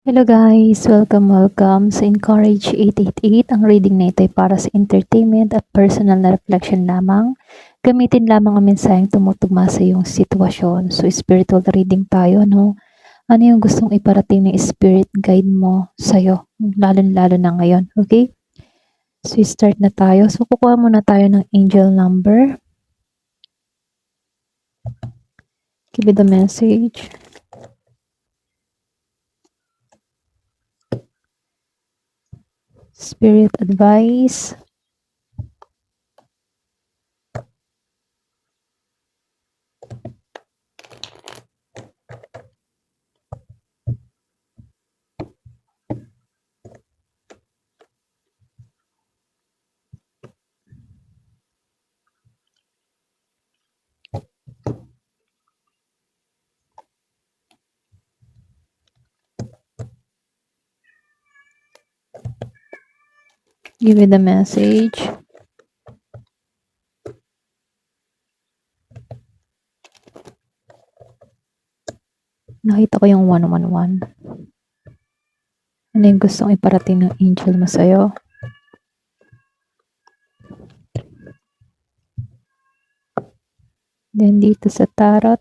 Hello guys! Welcome sa Encourage 888. Ang reading na ito ay para sa entertainment at personal na reflection lamang. Gamitin lamang ang mensaheng tumutugma sa iyong sitwasyon. So spiritual reading tayo, no? Ano yung gustong iparating ng spirit guide mo sa'yo? Lalo na ngayon, okay? So start na tayo. So kukuha muna tayo ng angel number. Give it the message. Spirit advice. Give it the message. Nakita ko yung 111. Ano yung gustong iparating ng angel mo sa'yo? Then dito sa tarot.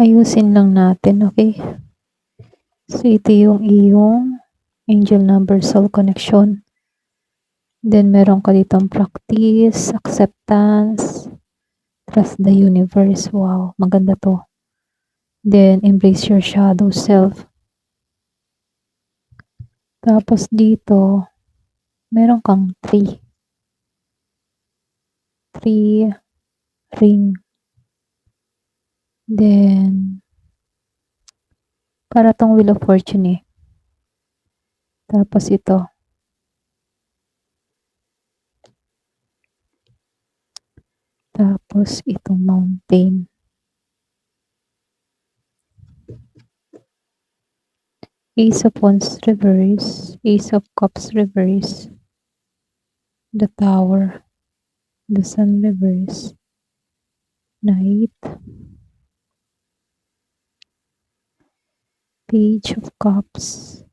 Ayusin lang natin, okay? So, ito yung iyong angel number soul connection. Then, meron ka ditong practice, acceptance, trust the universe. Wow, maganda to. Then, embrace your shadow self. Tapos dito, meron kang 3 ring. Then, para tong Wheel of Fortune eh. Tapos ito. Tapos itong mountain. Ace of Wands reverse, Ace of Cups reverse, the Tower, the Sun reverse, Knight, Page of Cups.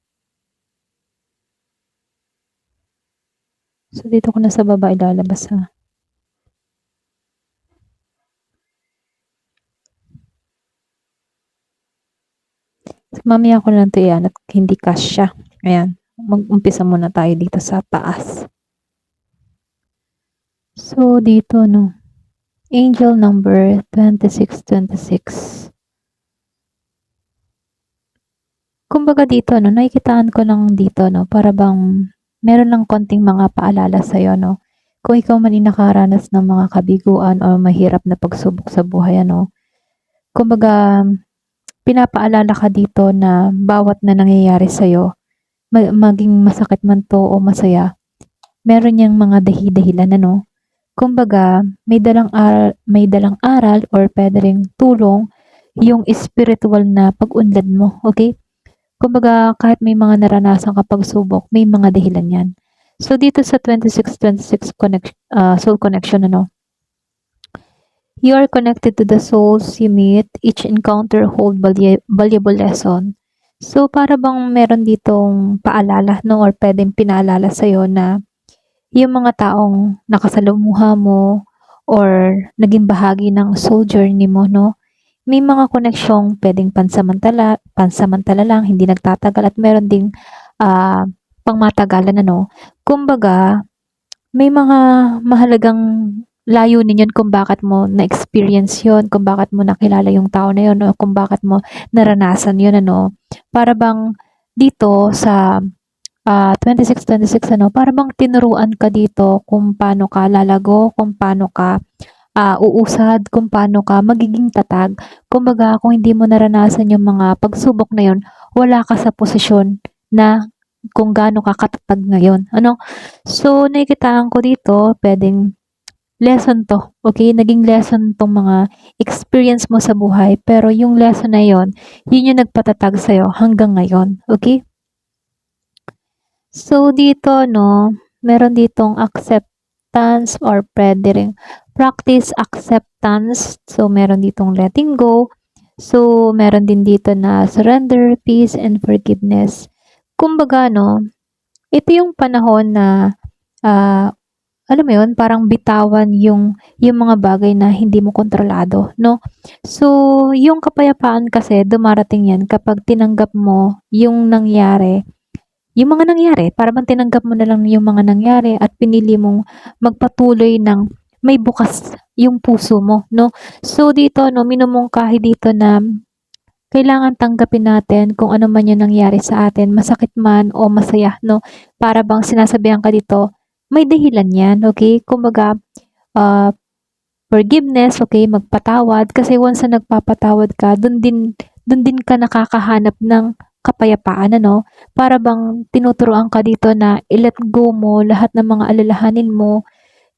So, dito ko na sa baba ilalabas ha. So, mamaya ko na ito yan at hindi kasya. Ayan. Mag-umpisa muna tayo dito sa taas. So, dito no. Angel number 2626. Kumbaga dito, no, nakikitaan ko lang dito, no, para bang meron lang konting mga paalala sa'yo, no. Kung ikaw man ay nakaranas ng mga kabiguan o mahirap na pagsubok sa buhay, ano, kumbaga, pinapaalala ka dito na bawat na nangyayari sa'yo, maging masakit man to o masaya, meron niyang mga dahilan, ano. Kumbaga, may dalang aral or pwede ring tulong yung spiritual na pag-unlad mo, okay? Kumbaga, kahit may mga naranasan ka pagsubok, may mga dahilan yan. So, dito sa 2626 soul connection, ano, you are connected to the souls you meet. Each encounter hold valuable lesson. So, para bang meron ditong paalala, no, or pwedeng pinaalala sa'yo na yung mga taong nakasalamuha mo or naging bahagi ng soul journey mo, no, may mga koneksyong pwedeng pansamantala lang, hindi nagtatagal at meron ding pangmatagalan, ano. Kumbaga, may mga mahalagang layunin yun kung bakit mo na-experience yun, kung bakit mo nakilala yung tao na yun, o kung bakit mo naranasan yun, ano. Para bang dito sa 2626, ano, para bang tinuruan ka dito kung paano ka lalago, kung paano ka uusad, kung paano ka magiging tatag. Kumbaga kung hindi mo naranasan yung mga pagsubok na yun, wala ka sa posisyon na kung gaano ka katatag ngayon, ano. So, nakikitaan ko dito puwedeng lesson 'to, okey? Naging lesson 'tong mga experience mo sa buhay, pero yung lesson na yun, yun yung nagpatatag sa'yo hanggang ngayon, okey? So, dito 'no, meron ditong acceptance or puwede ring practice acceptance. So, meron ditong letting go. So, meron din dito na surrender, peace, and forgiveness. Kumbaga 'no, ito yung panahon na, ah, alam mo yun, parang bitawan yung mga bagay na hindi mo kontrolado 'no. So, yung kapayapaan kasi dumarating yan kapag tinanggap mo yung mga nangyari, para bang tinanggap mo na lang yung mga nangyari at pinili mong magpatuloy ng may bukas yung puso mo 'no. So, dito 'no, minumungkahi dito na kailangan tanggapin natin kung ano man yung nangyari sa atin, masakit man o masaya 'no. Para bang sinasabihan ka dito, may dahilan yan, okey? Kumbaga, ah, forgiveness, okey, magpatawad kasi once na nagpapatawad ka dun din ka nakakahanap ng kapayapaan ano. Para bang tinuturuan ka dito na i-let go mo lahat ng mga alalahanin mo,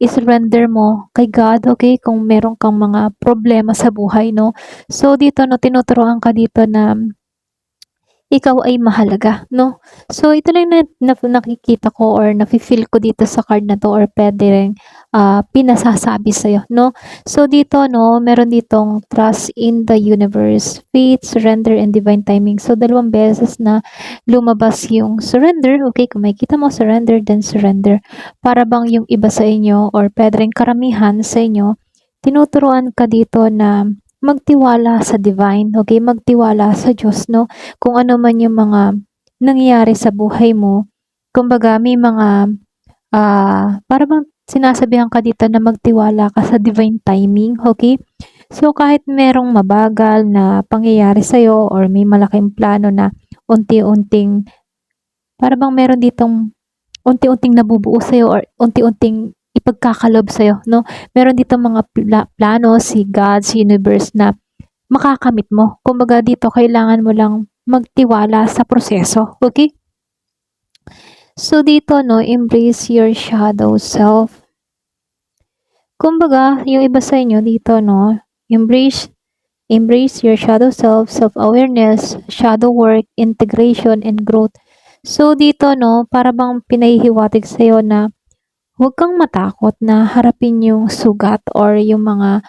i-surrender mo kay God, okey, kung meron kang mga problema sa buhay 'no. So dito 'no, tinuturuan ka dito na ikaw ay mahalaga 'no. So ito lang na nakikita ko or nafi-feel ko dito sa card na 'to or puwede ring, pinasasabi sa'yo 'no. So dito 'no, meron ditong trust in the universe, faith, surrender, and divine timing. So dalawang beses na lumabas yung surrender, okey, kung makikita mo surrender, then surrender. Para bang yung iba sa inyo or puwede ring karamihan sa inyo, tinuturuan ka dito na magtiwala sa divine, okey, magtiwala sa Diyos 'no. Kung ano man yung mga nangyayari sa buhay mo, kumbaga may mga, para bang sinasabihan ka dito na magtiwala ka sa divine timing, okey? So, kahit merong mabagal na pangyayari sa'yo or may malaking plano na unti-unting para bang meron ditong unti-unting nabubuo sa'yo or unti-unting ipagkakalob sa'yo 'no. Meron ditong mga plano si God, si universe na makakamit mo. Kumbaga dito kailangan mo lang magtiwala sa proseso, okey? So dito 'no, embrace your shadow self. Kumbaga yung iba sa inyo dito 'no, embrace embrace your shadow self, self-awareness, shadow work, integration, and growth. So dito 'no, para bang pinahihiwatig sa'yo na huwag kang matakot na harapin yung sugat or yung mga,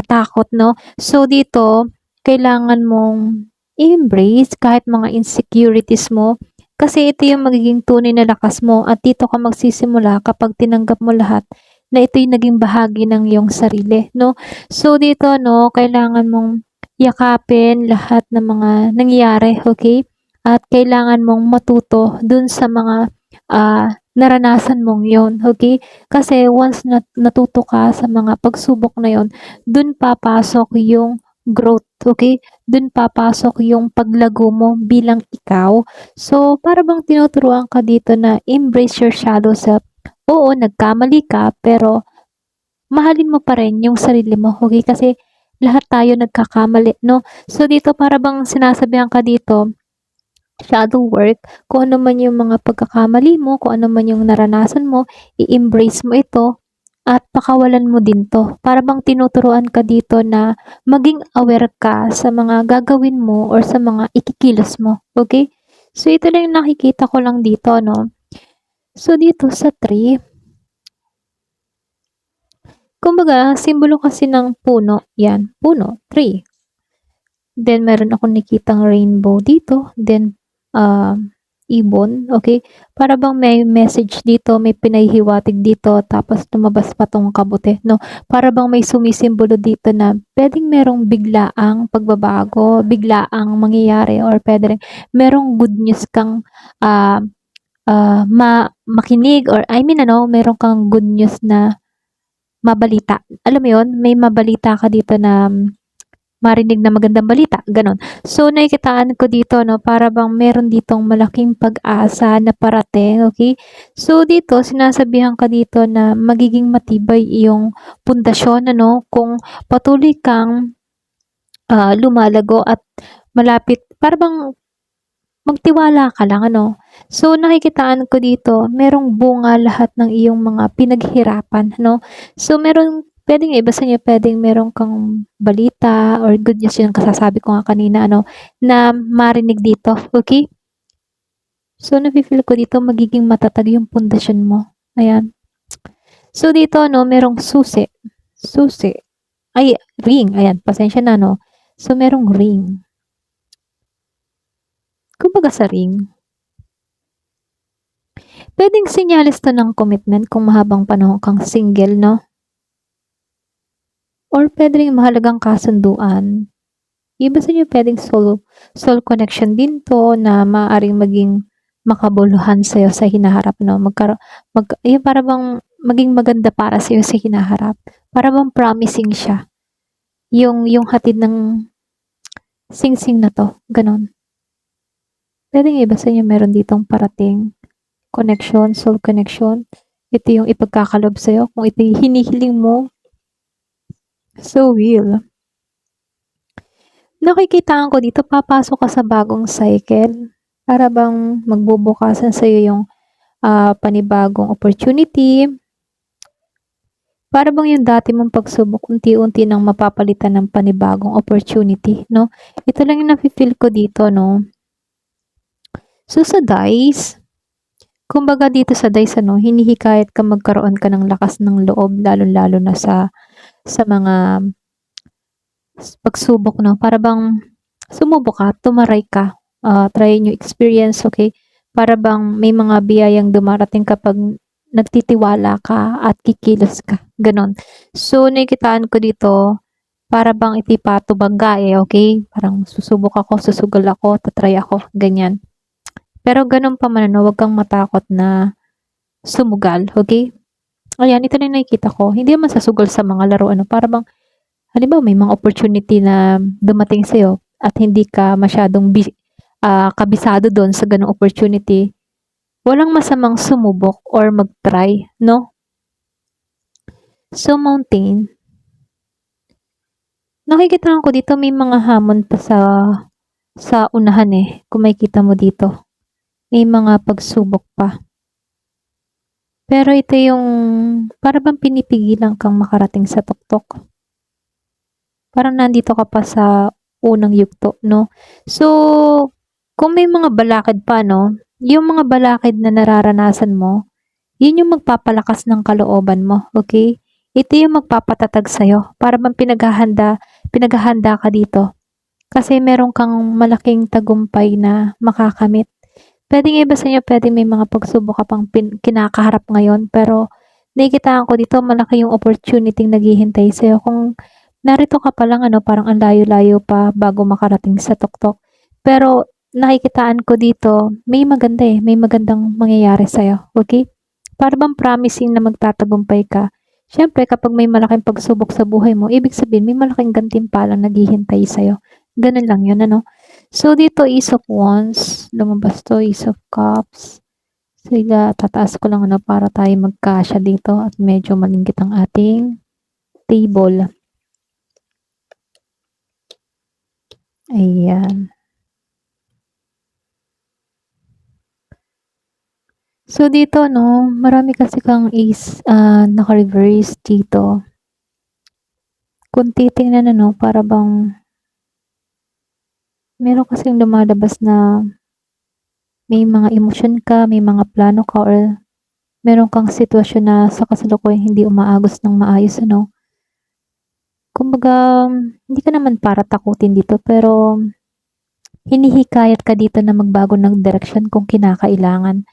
takot 'no. So dito, kailangan mong i-embrace kahit mga insecurities mo, kasi ito yung magiging tunay na lakas mo at dito ka magsisimula kapag tinanggap mo lahat na ito'y naging bahagi ng iyong sarili 'no. So dito 'no, kailangan mong yakapin lahat ng mga nangyari, okey? At kailangan mong matuto dun sa mga, naranasan mong yon, okey? Kasi once natuto ka sa mga pagsubok na yon, dun papasok yung growth, okey? Dun papasok yung paglago mo bilang ikaw. So, para bang tinuturuan ka dito na embrace your shadow self. Oo, nagkamali ka pero mahalin mo pa rin yung sarili mo, okey? Kasi lahat tayo nagkakamali 'no? So, dito para bang sinasabihan ka dito shadow work, kung ano man yung mga pagkakamali mo, kung ano man yung naranasan mo, i-embrace mo ito at pakawalan mo din 'to. Para bang tinuturuan ka dito na maging aware ka sa mga gagawin mo or sa mga ikikilos mo, okey? So, ito lang yung nakikita ko lang dito 'no. So, dito sa tree, kumbaga simbolo kasi ng puno, 'yan, puno, tree. Then meron akong nakitang rainbow dito, then, ibon, okey. Para bang may message dito, may pinahihiwatig dito, tapos lumabas pa 'tong kabute 'no. Para bang may sumisimbolo dito na puwedeng merong biglaang pagbabago, biglaang mangyayari or puwede ring merong good news kang, ah, makinig or I mean ano, meron kang good news na mabalita. Alam mo 'yun, may mabalita ka dito na marinig na magandang balita, gano'n. So, nakikitaan ko dito, no, para bang meron ditong malaking pag-asa na parating, okay? So, dito, sinasabihan ka dito na magiging matibay iyong pundasyon, ano, kung patuloy kang lumalago at malapit, para bang magtiwala ka lang, ano. So, nakikitaan ko dito, merong bunga lahat ng iyong mga pinaghirapan, no. So, puwedeng iba sa inyo, puwedeng meron kang balita or good news, yung kasasabi ko nga kanina, ano, na marinig dito, okay? So, nafi-feel ko dito magiging matatag yung pundasyon mo, ayan. So, dito, no, merong susi, susi, ay, ring, ayan, pasensya na, no. So, merong ring. Kumbaga sa ring, puwedeng senyales 'to ng commitment kung mahabang panahon kang single, 'no? Or puwede ring mahalagang kasunduan. Iba sa inyo puwedeng soul connection din 'to na maaaring maging makabuluhan sa'yo sa hinaharap, 'no? Yung para bang maging maganda para sa'yo sa hinaharap. Para bang promising siya. Yung hatid ng singsing na 'to, gano'n. Puwedeng iba sa inyo meron ditong parating connection, soul connection. Ito yung ipagkakalob sa'yo kung ito'y hinihiling mo. So will. Nakikitaan ko dito, papasok ka sa bagong cycle. Para bang magbubukasan sa'yo yung panibagong opportunity. Para bang yung dati mong pagsubok, unti-unti nang mapapalitan ng panibagong opportunity, no? Ito lang yung nafe-feel ko dito, no? So, sa dice, kumbaga dito sa dice, ano, hinihikayat ka magkaroon ka ng lakas ng loob, lalo-lalo na sa mga pagsubok, no? Para bang sumubok ka, tumaray ka, try new experience, okay? Para bang may mga biyayang dumarating kapag nagtitiwala ka at kikilos ka, ganon. So, nakikitaan ko dito, para bang itipato bangga okay? Parang susubok ako, susugal ako, tatry ako, ganyan. Pero ganon pa man, ano, huwag kang matakot na sumugal, okay? Ayan, ito na yung nakikita ko. Hindi naman sasugal sa mga laro, ano, para bang, halimbawa, may mga opportunity na dumating sa'yo at hindi ka masyadong kabisado doon sa ganong opportunity, walang masamang sumubok or mag-try, no? So, mountain, nakikita ko dito may mga hamon pa sa unahan kung makikita mo dito. May mga pagsubok pa. Pero ito yung para bang pinipigilan kang makarating sa tuktok. Parang nandito ka pa sa unang yugto, no? So, kung may mga balakid pa, no? Yung mga balakid na nararanasan mo, yun yung magpapalakas ng kalooban mo, okay? Ito yung magpapatatag sa'yo para bang pinaghahanda ka dito. Kasi meron kang malaking tagumpay na makakamit. Pwedeng iba sa inyo, pwedeng may mga pagsubok ka pang kinakaharap ngayon, pero nakikitaan ko dito, malaki yung opportunity naghihintay sa'yo. Kung narito ka pa lang, ano, parang ang layo-layo pa bago makarating sa tuktok. Pero nakikitaan ko dito, may maganda may magandang mangyayari sa'yo, okay? Para bang promising na magtatagumpay ka. Siyempre, kapag may malaking pagsubok sa buhay mo, ibig sabihin, may malaking gantimpalang naghihintay sa'yo. Ganun lang yun, ano? So, dito, Ace of Wands. Lumabas to, Ace of Cups. So, tataas ko lang, ano, para tayo magkasya dito at medyo malingkit ang ating table. Ayan. So, dito, no, marami kasi kang ace naka-reverse dito. Kung titingnan, ano, para bang meron kasing lumalabas na may mga emosyon ka, may mga plano ka, or meron kang sitwasyon na sa kasalukuyan hindi umaagos ng maayos, ano. Kumbaga, hindi ka naman para takutin dito, pero hinihikayat ka dito na magbago ng direksyon kung kinakailangan.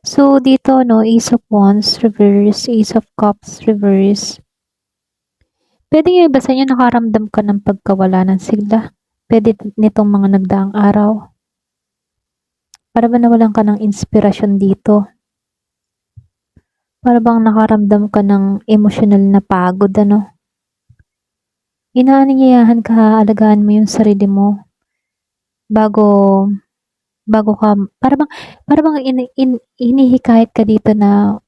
So, dito, no, Ace of Wands, reverse, Ace of Cups, reverse. Pwede yung iba sa inyo nakaramdam ka ng pagkawala ng sigla. Pwede nitong mga nagdaang araw. Para ba nawalan ka ng inspirasyon dito? Para bang nakaramdam ka ng emosyonal na pagod, ano? inaanyayahan ka, alagaan mo yung sarili mo bago bago ka para bang hinihikayat ka dito na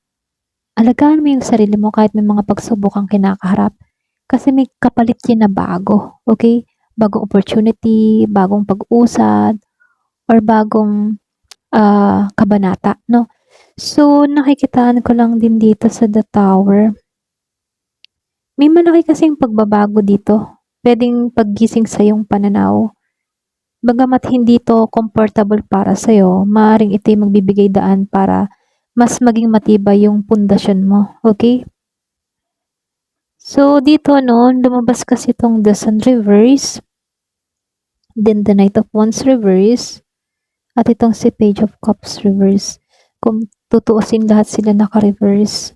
alagaan mo yung sarili mo kahit may mga pagsubok kang kinakaharap. Kasi may kapalit yan na bago, okay? Bagong opportunity, bagong pag-usad, or bagong kabanata, no? So, nakikitaan ko lang din dito sa The Tower. May malaki kasing pagbabago dito. Pwedeng paggising sa iyong pananaw. Bagamat hindi to comfortable para sa'yo, maaaring ito'y magbibigay daan para mas maging matibay yung pundasyon mo. Okay? So, dito, no, lumabas kasi itong The Sun reverse, then the Knight of Wands reverse, at itong si Page of Cups reverse. Kung tutuusin, lahat sila naka-reverse.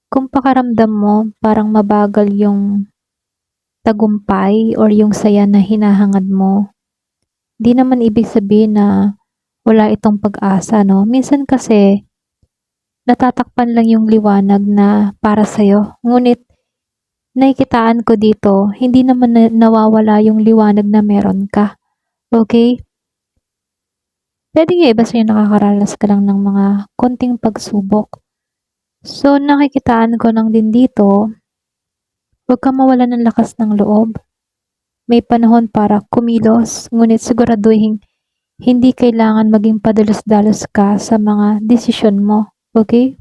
Kung pakaramdam mo, parang mabagal yung tagumpay or yung saya na hinahangad mo, di naman ibig sabihin na wala itong pag-asa, no? Minsan kasi, natatakpan lang yung liwanag na para sa'yo. Ngunit, nakikitaan ko dito, hindi naman nawawala yung liwanag na meron ka. Okay? Pwede nga iba sa'yo nakakaranas ka lang ng mga konting pagsubok. So, nakikitaan ko lang din dito, huwag ka mawala ng lakas ng loob. May panahon para kumilos, ngunit siguraduhin hindi kailangan maging padalos-dalos ka sa mga desisyon mo. Okay?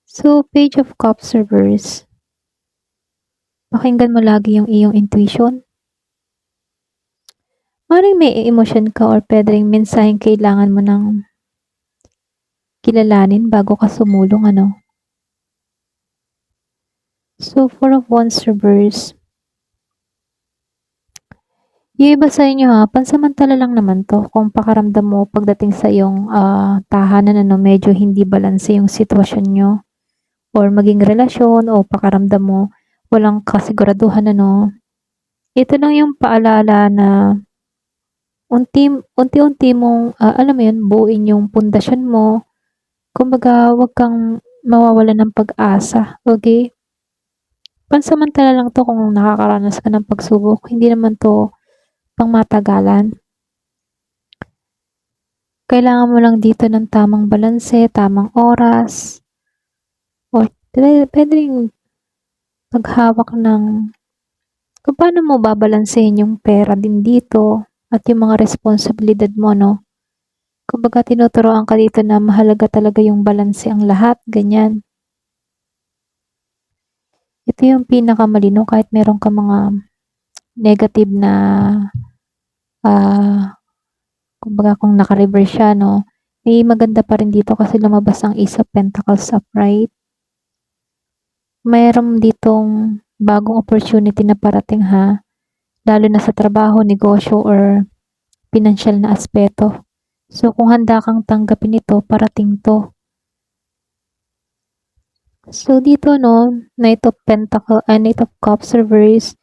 So, Page of Cups reverse. Pakinggan mo lagi yung iyong intuition. Maring may emosyon ka or pwedeng mensaheng kailangan mo ng kilalanin bago ka sumulong, ano? So, Four of Wands reverse. Yung iba sa inyo ha, pansamantala lang naman to. Kung pakaramdam mo pagdating sa iyong tahanan, ano, medyo hindi balanse yung sitwasyon nyo or maging relasyon o pakaramdam mo walang kasiguraduhan, ano. Ito lang yung paalala na unti-unti mong, alam mo yun, buuin yung pundasyon mo. Kumbaga, wag kang mawawala ng pag-asa, okay? Pansamantala lang to kung nakakaranas ka ng pagsubok. Hindi naman to pang matagalan. Kailangan mo lang dito ng tamang balanse, tamang oras, o pwede rin maghawak ng kung paano mo babalansehin yung pera din dito at yung mga responsibilidad mo, no? Kumbaga tinuturoan ka dito na mahalaga talaga yung balanse ang lahat, ganyan. Ito yung pinakamalino kahit meron ka mga negative na kumbaga kung naka-reverse siya, no, may maganda pa rin dito kasi lumabas ang Ace of Pentacles upright. Mayroon ditong bagong opportunity na parating ha, lalo na sa trabaho, negosyo, or financial na aspeto. So, kung handa kang tanggapin ito, parating to. So, dito, no, Knight of Cups reverse,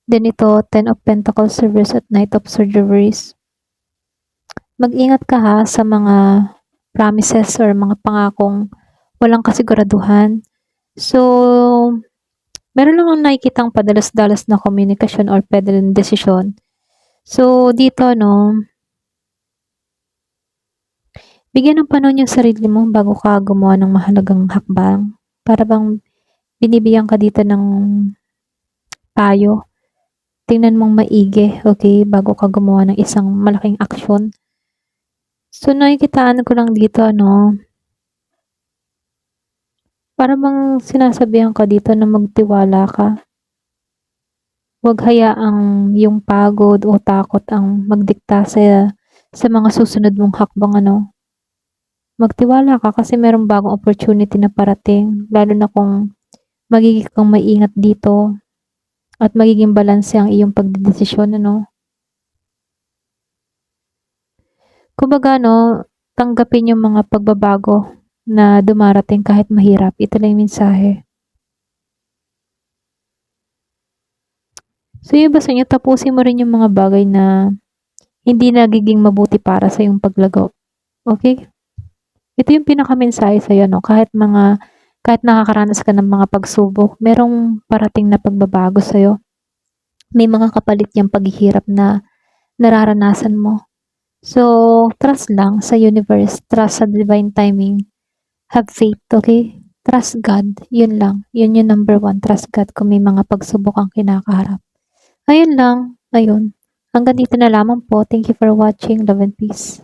then ito, Ten of Pentacles reverse at Knight of Swords reverse. Mag-ingat ka ha sa mga promises or mga pangakong walang kasiguraduhan. So, meron lang akong nakikitang padalos-dalos na komunikasyon or pwede rin desisyon. So, dito, no, bigyan ng panahon yung sarili mo bago ka gumawa ng mahalagang hakbang. Para bang binibigyan ka dito ng payo. Tingnan mong maigi, okay, bago ka gumawa ng isang malaking aksyon. So, nakikitaan ko lang dito, no, para bang sinasabihan ka dito na magtiwala ka. Huwag hayaang yung pagod o takot ang magdikta sa mga susunod mong hakbang, ano. Magtiwala ka kasi merong bagong opportunity na parating, lalo na kung magiging kang maingat dito at magiging balanse ang iyong pagdedesisyon, ano. Kumbaga, no, tanggapin yung mga pagbabago na dumarating kahit mahirap. Ito lang yung mensahe. So, yung iba sa inyo, tapusin mo rin yung mga bagay na hindi nagiging mabuti para sa iyong paglago. Okay? Ito yung pinakamensahe sa'yo, no? Kahit mga Kahit nakakaranas ka ng mga pagsubok, merong parating na pagbabago sa'yo. May mga kapalit yung paghihirap na nararanasan mo. So, trust lang sa universe, trust sa divine timing, have faith, okay? Trust God, yun lang. Yun yung number one, trust God kung may mga pagsubok kang kinakaharap. Ayun lang, ayun. Hanggang dito na lamang po. Thank you for watching. Love and peace.